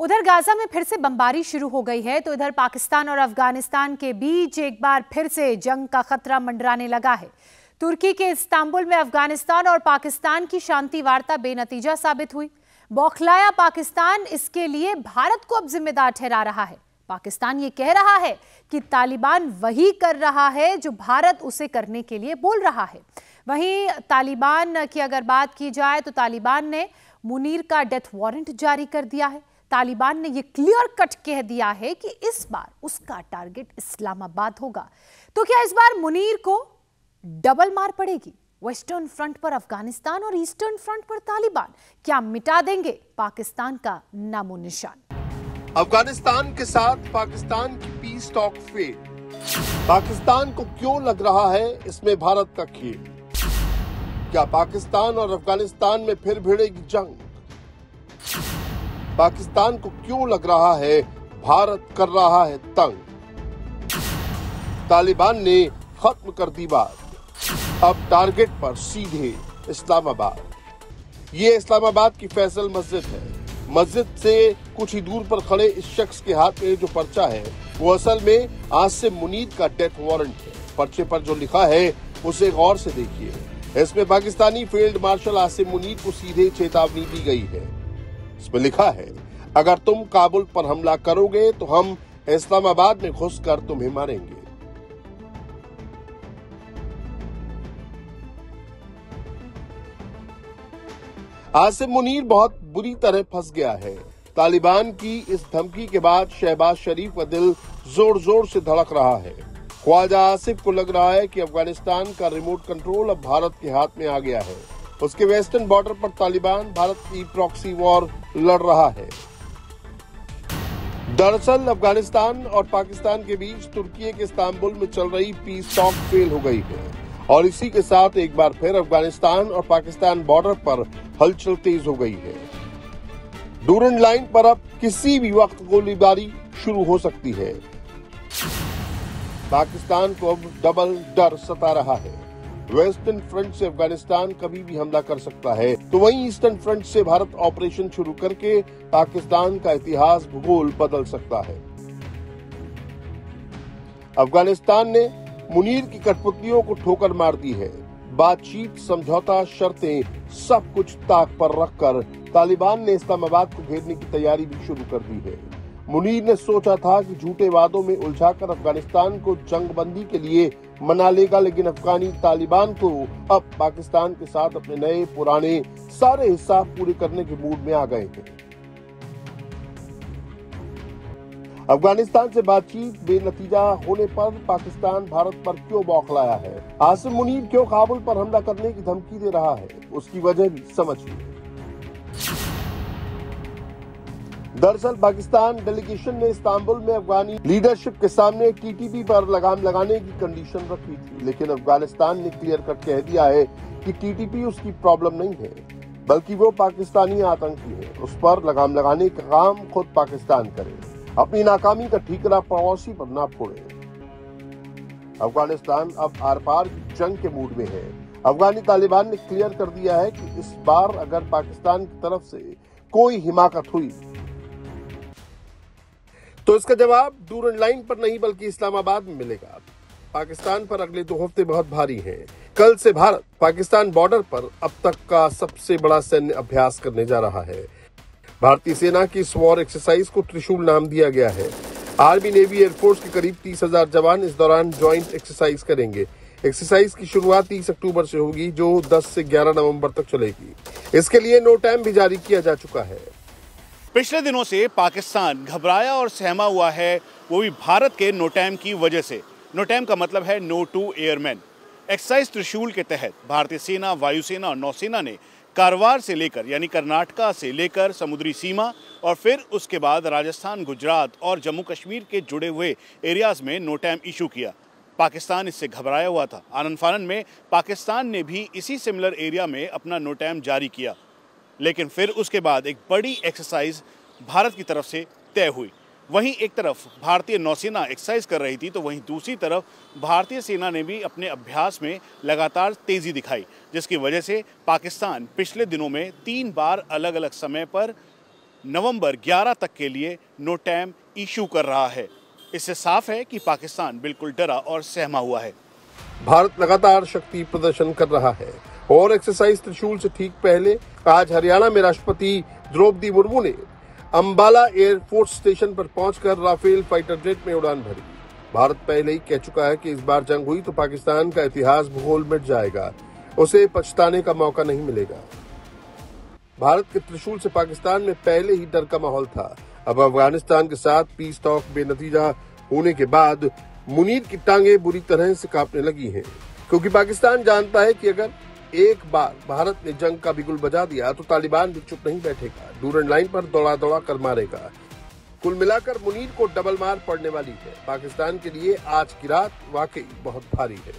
उधर गाजा में फिर से बमबारी शुरू हो गई है तो इधर पाकिस्तान और अफगानिस्तान के बीच एक बार फिर से जंग का खतरा मंडराने लगा है। तुर्की के इस्तांबुल में अफगानिस्तान और पाकिस्तान की शांति वार्ता बेनतीजा साबित हुई। बौखलाया पाकिस्तान इसके लिए भारत को अब जिम्मेदार ठहरा रहा है। पाकिस्तान ये कह रहा है कि तालिबान वही कर रहा है जो भारत उसे करने के लिए बोल रहा है। वहीं तालिबान की अगर बात की जाए तो तालिबान ने मुनीर का डेथ वारंट जारी कर दिया है। तालिबान ने यह क्लियर कट कह दिया है कि इस बार उसका टारगेट इस्लामाबाद होगा। तो क्या इस बार मुनीर को डबल मार पड़ेगी? वेस्टर्न फ्रंट पर अफगानिस्तान और ईस्टर्न फ्रंट पर तालिबान क्या मिटा देंगे पाकिस्तान का नामो निशान? अफगानिस्तान के साथ पाकिस्तान की पीस टॉक फेल। पाकिस्तान को क्यों लग रहा है इसमें भारत का खेल? क्या पाकिस्तान और अफगानिस्तान में फिर भिड़ेगी जंग? पाकिस्तान को क्यों लग रहा है भारत कर रहा है तंग? तालिबान ने खत्म कर दी बात, अब टारगेट पर सीधे इस्लामाबाद। ये इस्लामाबाद की फैसल मस्जिद है। मस्जिद से कुछ ही दूर पर खड़े इस शख्स के हाथ में जो पर्चा है वो असल में आसिम मुनीर का डेथ वारंट है। पर्चे पर जो लिखा है उसे गौर से देखिए। इसमें पाकिस्तानी फील्ड मार्शल आसिम मुनीर को सीधे चेतावनी दी गई है। इसमें लिखा है, अगर तुम काबुल पर हमला करोगे तो हम इस्लामाबाद में घुसकर तुम्हें मारेंगे। आसिम मुनीर बहुत बुरी तरह फंस गया है। तालिबान की इस धमकी के बाद शहबाज शरीफ का दिल जोर जोर से धड़क रहा है। ख्वाजा आसिफ को लग रहा है कि अफगानिस्तान का रिमोट कंट्रोल अब भारत के हाथ में आ गया है। उसके वेस्टर्न बॉर्डर पर तालिबान भारत की प्रॉक्सी वॉर लड़ रहा है। दरअसल अफगानिस्तान और पाकिस्तान के बीच तुर्की के इस्तांबुल में चल रही पीस टॉक फेल हो गई है और इसी के साथ एक बार फिर अफगानिस्तान और पाकिस्तान बॉर्डर पर हलचल तेज हो गई है। डूरन लाइन पर अब किसी भी वक्त गोलीबारी शुरू हो सकती है। पाकिस्तान को अब डबल डर सता रहा है। वेस्टर्न फ्रंट से अफगानिस्तान कभी भी हमला कर सकता है तो वहीं ईस्टर्न फ्रंट से भारत ऑपरेशन शुरू करके पाकिस्तान का इतिहास भूगोल बदल सकता है। अफगानिस्तान ने मुनीर की कठपुतलियों को ठोकर मार दी है। बातचीत, समझौता, शर्तें सब कुछ ताक पर रखकर तालिबान ने इस्लामाबाद को घेरने की तैयारी भी शुरू कर दी है। मुनीर ने सोचा था कि झूठे वादों में उलझाकर अफगानिस्तान को जंगबंदी के लिए मना लेगा, लेकिन अफगानी तालिबान को अब पाकिस्तान के साथ अपने नए पुराने सारे हिसाब पूरे करने के मूड में आ गए हैं। अफगानिस्तान से बातचीत बेनतीजा होने पर पाकिस्तान भारत पर क्यों बौखलाया है? आसिम मुनीर क्यों काबुल पर हमला करने की धमकी दे रहा है? उसकी वजह भी समझिए। दरअसल पाकिस्तान डेलीगेशन ने इस्तांबुल में अफगानी लीडरशिप के सामने टीटीपी पर लगाम लगाने की कंडीशन रखी थी, लेकिन अफगानिस्तान ने क्लियर कट कह दिया है कि टीटीपी उसकी प्रॉब्लम नहीं है, बल्कि वो पाकिस्तानी आतंकी है। उस पर लगाम लगाने का काम खुद पाकिस्तान करे। अपनी नाकामी का ठीकरा पड़ोसी पर ना फोड़े। अफगानिस्तान अब आर पार की जंग के मूड में है। अफगानी तालिबान ने क्लियर कर दिया है कि इस बार अगर पाकिस्तान की तरफ से कोई हिमाकत हुई तो इसका जवाब डूरन लाइन पर नहीं बल्कि इस्लामाबाद में मिलेगा। पाकिस्तान पर अगले 2 हफ्ते बहुत भारी हैं। कल से भारत पाकिस्तान बॉर्डर पर अब तक का सबसे बड़ा सैन्य अभ्यास करने जा रहा है। भारतीय सेना की इस वॉर एक्सरसाइज को त्रिशूल नाम दिया गया है। आर्मी, नेवी, एयरफोर्स के करीब 30,000 जवान इस दौरान ज्वाइंट एक्सरसाइज करेंगे। एक्सरसाइज की शुरुआत 30 अक्टूबर से होगी जो 10 से 11 नवंबर तक चलेगी। इसके लिए नो टाइम भी जारी किया जा चुका है। पिछले दिनों से पाकिस्तान घबराया और सहमा हुआ है, वो भी भारत के नो टाइम की वजह से। नो टाइम का मतलब है नो टू एयरमैन। एक्सरसाइज त्रिशूल के तहत भारतीय सेना, वायुसेना और नौसेना ने कारवार से लेकर यानी कर्नाटका से लेकर समुद्री सीमा और फिर उसके बाद राजस्थान, गुजरात और जम्मू कश्मीर के जुड़े हुए एरियाज में नो टाइम इशू किया। पाकिस्तान इससे घबराया हुआ था। आनन फानन में पाकिस्तान ने भी इसी सिमिलर एरिया में अपना नो टाइम जारी किया, लेकिन फिर उसके बाद एक बड़ी एक्सरसाइज भारत की तरफ से तय हुई। वहीं एक तरफ भारतीय नौसेना एक्सरसाइज कर रही थी तो वहीं दूसरी तरफ भारतीय सेना ने भी अपने अभ्यास में लगातार तेजी दिखाई, जिसकी वजह से पाकिस्तान पिछले दिनों में 3 बार अलग अलग समय पर नवंबर 11 तक के लिए नोटैम इशू कर रहा है। इससे साफ है कि पाकिस्तान बिल्कुल डरा और सहमा हुआ है। भारत लगातार शक्ति प्रदर्शन कर रहा है और एक्सरसाइज त्रिशूल से ठीक पहले आज हरियाणा में राष्ट्रपति द्रौपदी मुर्मू ने अंबाला एयरफोर्स स्टेशन पर पहुंचकर राफेल फाइटर जेट में उड़ान भरी। भारत पहले ही कह चुका है कि इस बार जंग हुई तो पाकिस्तान का इतिहास भूगोल मिट जाएगा, उसे पछताने का मौका नहीं मिलेगा। भारत के त्रिशूल से पाकिस्तान में पहले ही डर का माहौल था। अब अफगानिस्तान के साथ पीस टॉक बेनतीजा होने के बाद मुनीर की टांगे बुरी तरह से कांपने लगी हैं, क्योंकि पाकिस्तान जानता है कि अगर एक बार भारत ने जंग का बिगुल बजा दिया तो तालिबान भी चुप नहीं बैठेगा, डूरन लाइन पर दौड़ा कर मारेगा। कुल मिलाकर मुनीर को डबल मार पड़ने वाली है। पाकिस्तान के लिए आज की रात वाकई बहुत भारी है।